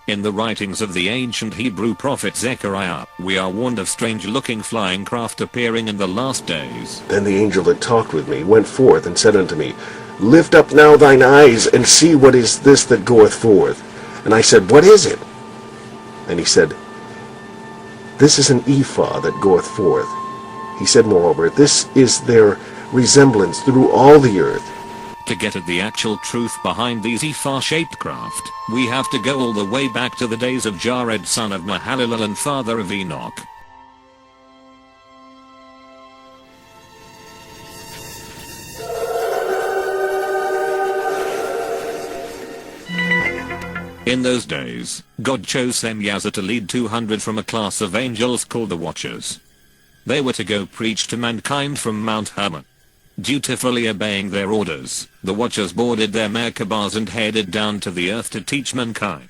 In the writings of the ancient Hebrew prophet Zechariah, we are warned of strange-looking flying craft appearing in the last days. Then the angel that talked with me went forth and said unto me, Lift up now thine eyes, and see what is this that goeth forth. And I said, What is it? And he said, This is an ephah that goeth forth. He said moreover, This is their resemblance through all the earth. To get at the actual truth behind these ephah-shaped craft, we have to go all the way back to the days of Jared son of Mahalalel and father of Enoch. In those days, God chose Semyaza to lead 200 from a class of angels called the Watchers. They were to go preach to mankind from Mount Hermon. Dutifully obeying their orders, the Watchers boarded their merkabahs and headed down to the earth to teach mankind.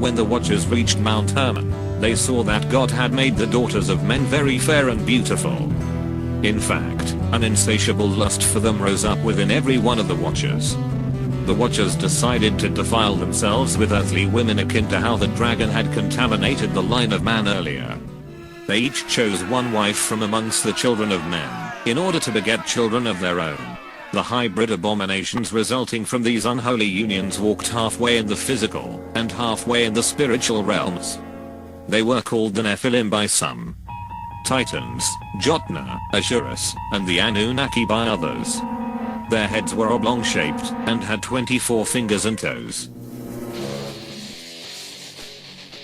When the Watchers reached Mount Hermon, they saw that God had made the daughters of men very fair and beautiful. In fact, an insatiable lust for them rose up within every one of the Watchers. The Watchers decided to defile themselves with earthly women akin to how the dragon had contaminated the line of man earlier. They each chose one wife from amongst the children of men, in order to beget children of their own. The hybrid abominations resulting from these unholy unions walked halfway in the physical, and halfway in the spiritual realms. They were called the Nephilim by some, Titans, Jotna, Ashurus, and the Anunnaki by others. Their heads were oblong-shaped, and had 24 fingers and toes.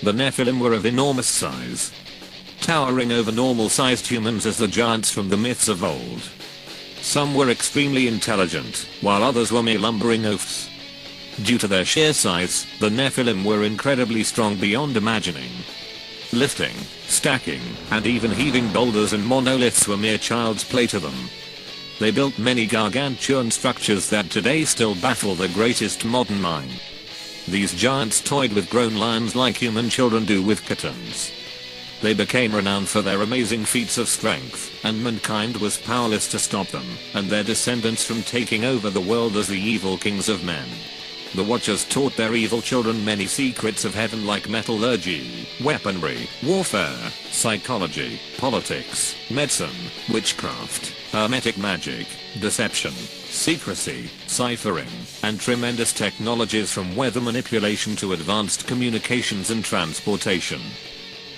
The Nephilim were of enormous size, towering over normal-sized humans as the giants from the myths of old. Some were extremely intelligent, while others were mere lumbering oafs. Due to their sheer size, the Nephilim were incredibly strong beyond imagining. Lifting, stacking, and even heaving boulders and monoliths were mere child's play to them. They built many gargantuan structures that today still baffle the greatest modern mind. These giants toyed with grown lions like human children do with kittens. They became renowned for their amazing feats of strength, and mankind was powerless to stop them, and their descendants from taking over the world as the evil kings of men. The Watchers taught their evil children many secrets of heaven like metallurgy, weaponry, warfare, psychology, politics, medicine, witchcraft, hermetic magic, deception, secrecy, ciphering, and tremendous technologies from weather manipulation to advanced communications and transportation.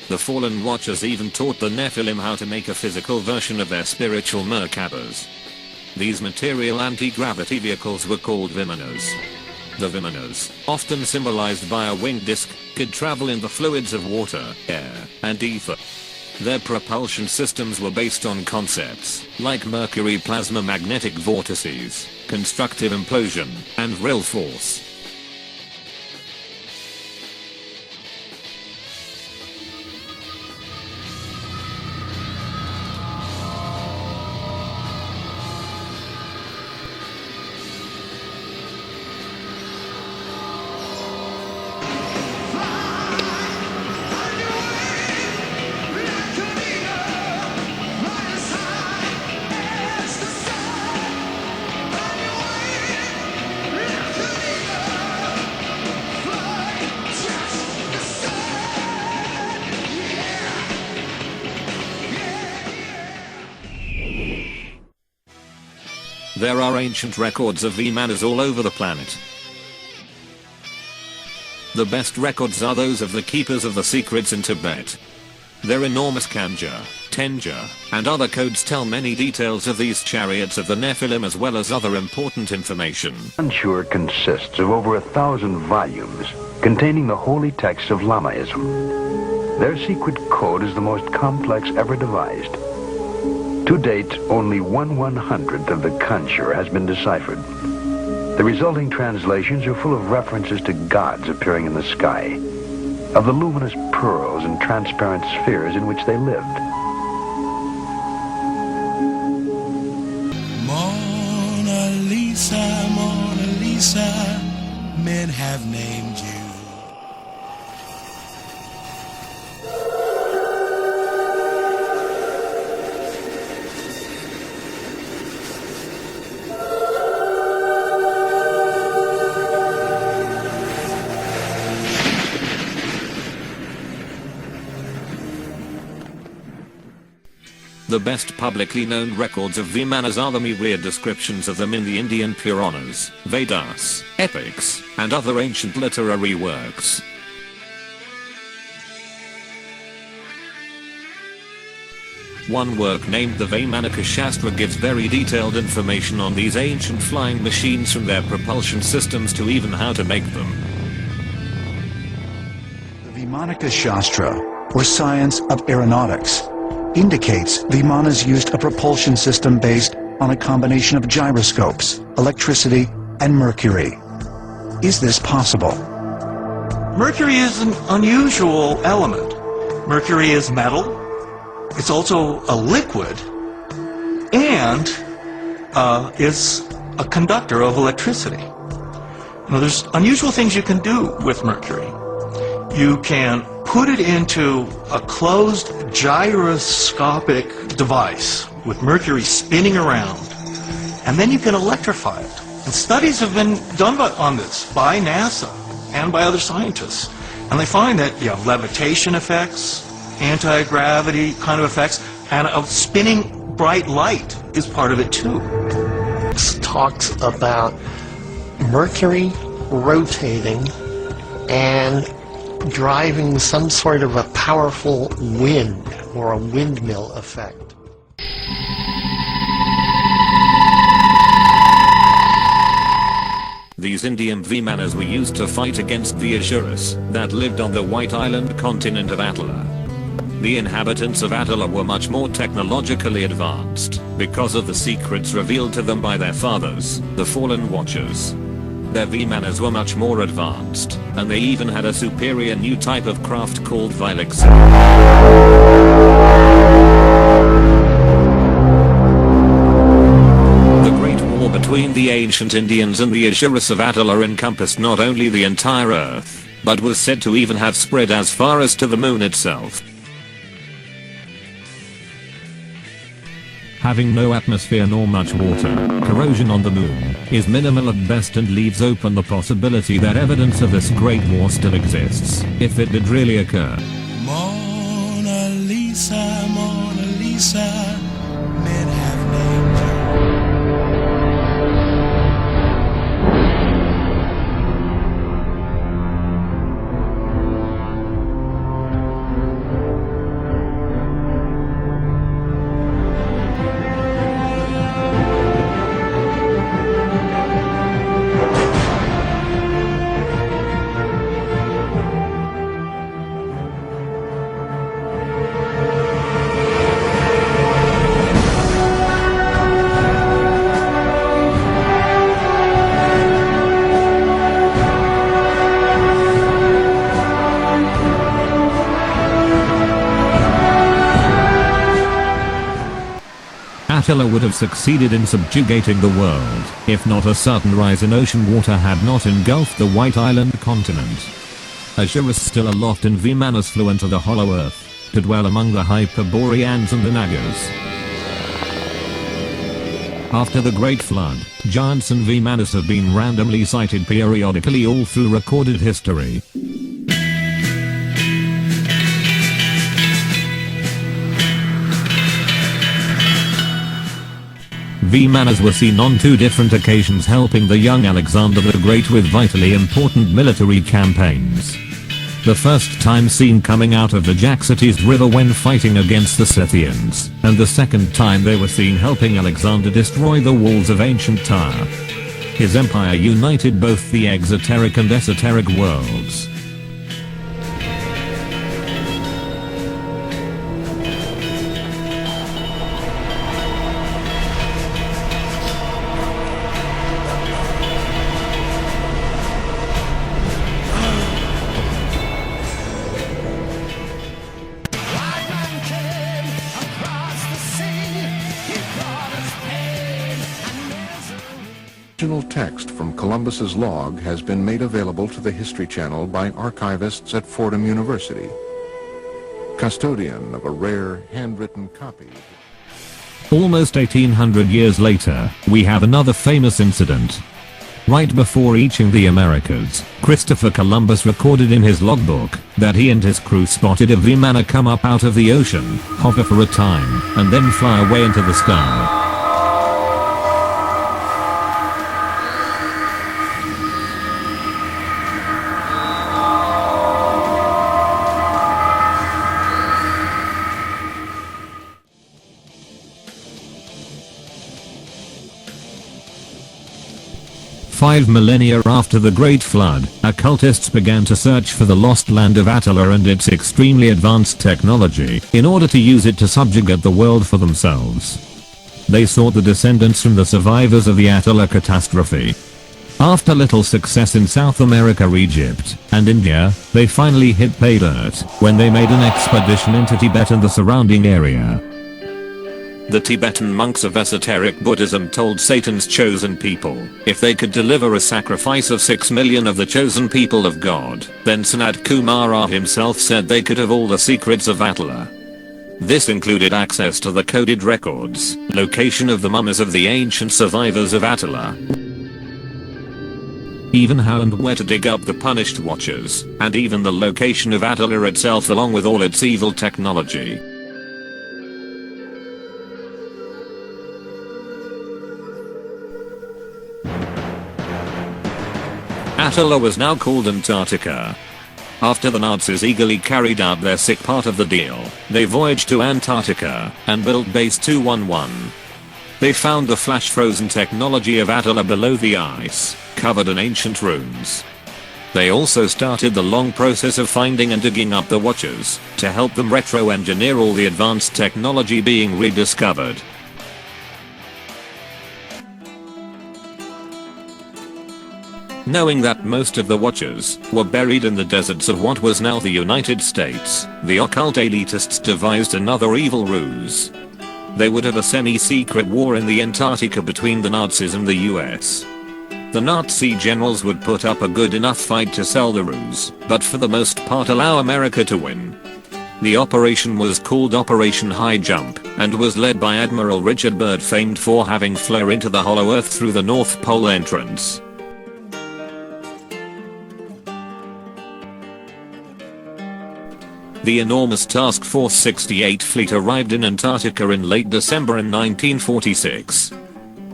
The fallen Watchers even taught the Nephilim how to make a physical version of their spiritual merkabahs. These material anti-gravity vehicles were called Vimanas. The Vimanas, often symbolized by a winged disc, could travel in the fluids of water, air, and ether. Their propulsion systems were based on concepts like mercury plasma magnetic vortices, constructive implosion, and real force. There are ancient records of Vimanas all over the planet. The best records are those of the keepers of the secrets in Tibet. Their enormous Kanja, Tenja, and other codes tell many details of these chariots of the Nephilim as well as other important information. Unsure consists of over 1,000 volumes containing the holy texts of Lamaism. Their secret code is the most complex ever devised. To date, only 1/100th of the Kanshur has been deciphered. The resulting translations are full of references to gods appearing in the sky, of the luminous pearls and transparent spheres in which they lived. Mona Lisa, men have named you. The best publicly known records of Vimanas are the myriad descriptions of them in the Indian Puranas, Vedas, epics, and other ancient literary works. One work named the Vimanaka Shastra gives very detailed information on these ancient flying machines, from their propulsion systems to even how to make them. The Vimanaka Shastra, or science of aeronautics, indicates Vimanas used a propulsion system based on a combination of gyroscopes, electricity, and mercury. Is this possible? Mercury is an unusual element. Mercury is metal. It's also a liquid, and is a conductor of electricity. Now, there's unusual things you can do with mercury. You can put it into a closed gyroscopic device with mercury spinning around, and then you can electrify it. And studies have been done on this by NASA and by other scientists, and they find that levitation effects, anti-gravity kind of effects, and a spinning bright light is part of it too. This talks about Mercury rotating and driving some sort of a powerful wind or a windmill effect. These Indian Vimanas were used to fight against the Asuras that lived on the White Island continent of Atala. The inhabitants of Atala were much more technologically advanced because of the secrets revealed to them by their fathers, the Fallen Watchers. Their Vimanas were much more advanced, and they even had a superior new type of craft called Vilexi. The Great War between the ancient Indians and the Asuras of Atala encompassed not only the entire Earth, but was said to even have spread as far as to the moon itself. Having no atmosphere nor much water, corrosion on the moon is minimal at best and leaves open the possibility that evidence of this great war still exists, if it did really occur. Mona Lisa, men have named you. Attila would have succeeded in subjugating the world, if not a sudden rise in ocean water had not engulfed the White Island continent. Asuras still aloft in Vimanas flew into the hollow earth, to dwell among the Hyperboreans and the Nagas. After the Great Flood, giants and Vimanas have been randomly sighted periodically all through recorded history. Vimanas were seen on 2 different occasions helping the young Alexander the Great with vitally important military campaigns. The first time seen coming out of the Jaxartes River when fighting against the Scythians, and the second time they were seen helping Alexander destroy the walls of ancient Tyre. His empire united both the exoteric and esoteric worlds. Original text from Columbus's log has been made available to the History Channel by archivists at Fordham University. Custodian of a rare handwritten copy. Almost 1800 years later, we have another famous incident. Right before reaching the Americas, Christopher Columbus recorded in his logbook that he and his crew spotted a Vimana come up out of the ocean, hover for a time, and then fly away into the sky. Five millennia after the Great Flood, occultists began to search for the lost land of Attila and its extremely advanced technology, in order to use it to subjugate the world for themselves. They sought the descendants from the survivors of the Attila catastrophe. After little success in South America, Egypt, and India, they finally hit pay dirt when they made an expedition into Tibet and the surrounding area. The Tibetan monks of esoteric Buddhism told Satan's chosen people, if they could deliver a sacrifice of 6 million of the chosen people of God, then Sanat Kumara himself said they could have all the secrets of Attila. This included access to the coded records, location of the mummies of the ancient survivors of Attila, even how and where to dig up the punished watchers, and even the location of Attila itself along with all its evil technology. Attila was now called Antarctica. After the Nazis eagerly carried out their sick part of the deal, they voyaged to Antarctica and built Base 211. They found the flash-frozen technology of Attila below the ice, covered in ancient ruins. They also started the long process of finding and digging up the Watchers, to help them retro-engineer all the advanced technology being rediscovered. Knowing that most of the Watchers were buried in the deserts of what was now the United States, the occult elitists devised another evil ruse. They would have a semi-secret war in the Antarctica between the Nazis and the US. The Nazi generals would put up a good enough fight to sell the ruse, but for the most part allow America to win. The operation was called Operation High Jump, and was led by Admiral Richard Byrd, famed for having flown into the Hollow Earth through the North Pole entrance. The enormous Task Force 68 fleet arrived in Antarctica in late December in 1946.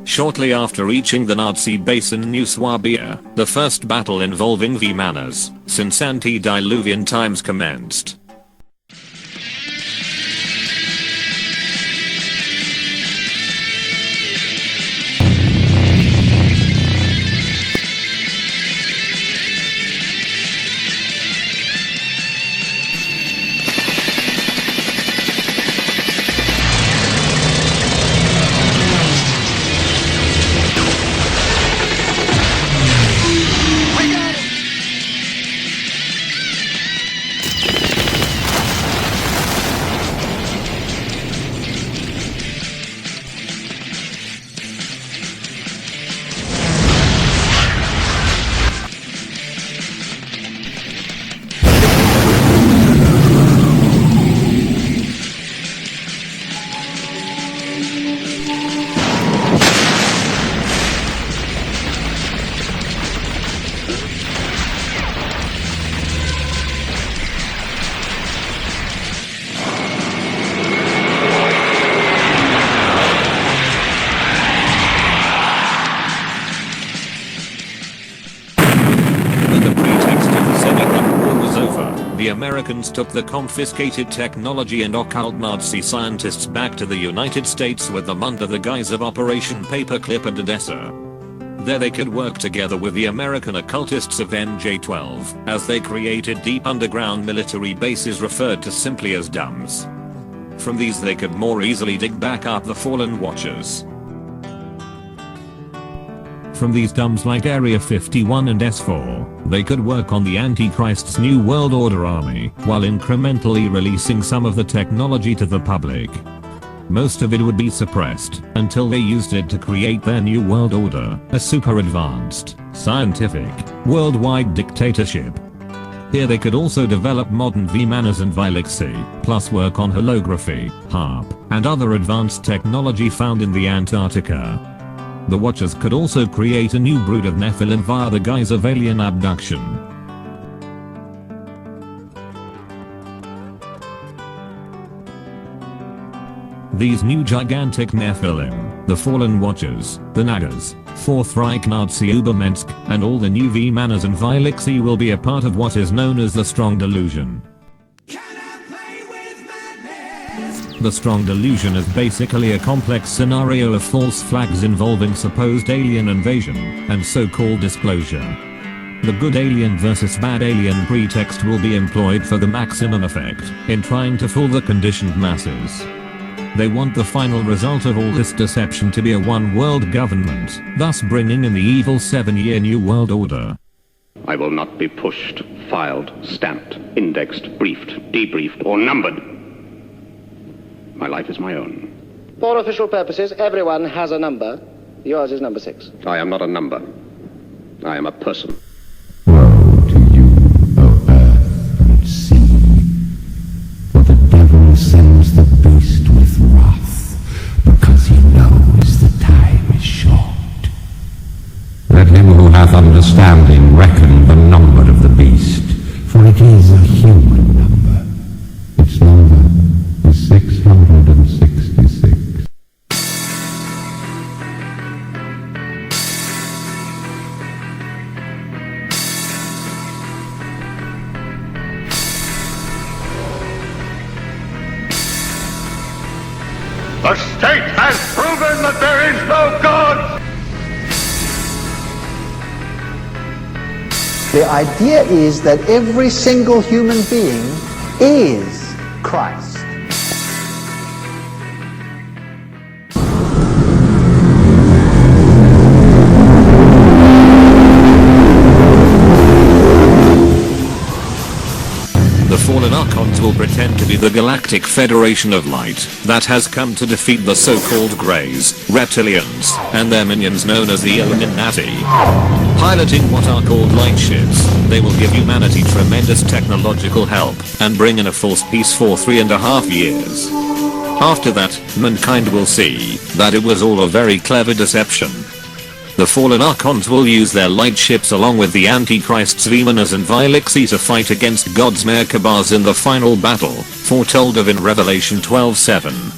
Shortly after reaching the Nazi base in New Swabia, the first battle involving Vimanas since antediluvian times commenced. the Americans took the confiscated technology and occult Nazi scientists back to the United States with them under the guise of Operation Paperclip and Odessa. There they could work together with the American occultists of NJ-12 as they created deep underground military bases referred to simply as DUMBs. From these they could more easily dig back up the fallen watchers. From these DUMBs like Area 51 and S4, they could work on the Antichrist's New World Order army, while incrementally releasing some of the technology to the public. Most of it would be suppressed, until they used it to create their New World Order, a super advanced, scientific, worldwide dictatorship. Here they could also develop modern Vimanas and Vilexi, plus work on holography, HARP, and other advanced technology found in the Antarctica. The Watchers could also create a new brood of nephilim via the guise of alien abduction. These new gigantic nephilim, the Fallen Watchers, the Nagas, Fourth Reich Nazi Ubermensch, and all the new Vimanas and Vilexi will be a part of what is known as the Strong Delusion. The Strong Delusion is basically a complex scenario of false flags involving supposed alien invasion and so-called disclosure. The good alien versus bad alien pretext will be employed for the maximum effect in trying to fool the conditioned masses. They want the final result of all this deception to be a one-world government, thus bringing in the evil 7-year New World Order. I will not be pushed, filed, stamped, indexed, briefed, debriefed, or numbered. My life is my own. For official purposes, everyone has a number. Yours is number 6. I am not a number. I am a person. Woe to you, O earth and sea, for the devil sends the beast with wrath, because he knows the time is short. Let him who hath understanding reckon the number of the beast, for it is a human number. Its number is 666. The state has proven that there is no God! The idea is that every single human being is Christ. The fallen archons will pretend to be the Galactic Federation of Light that has come to defeat the so-called Greys, reptilians, and their minions known as the Illuminati. Piloting what are called light ships, they will give humanity tremendous technological help and bring in a false peace for 3.5 years. After that, mankind will see that it was all a very clever deception. The fallen archons will use their light ships along with the Antichrist's Vimanas and Vilexi to fight against God's merkabahs in the final battle, foretold of in Revelation 12:7.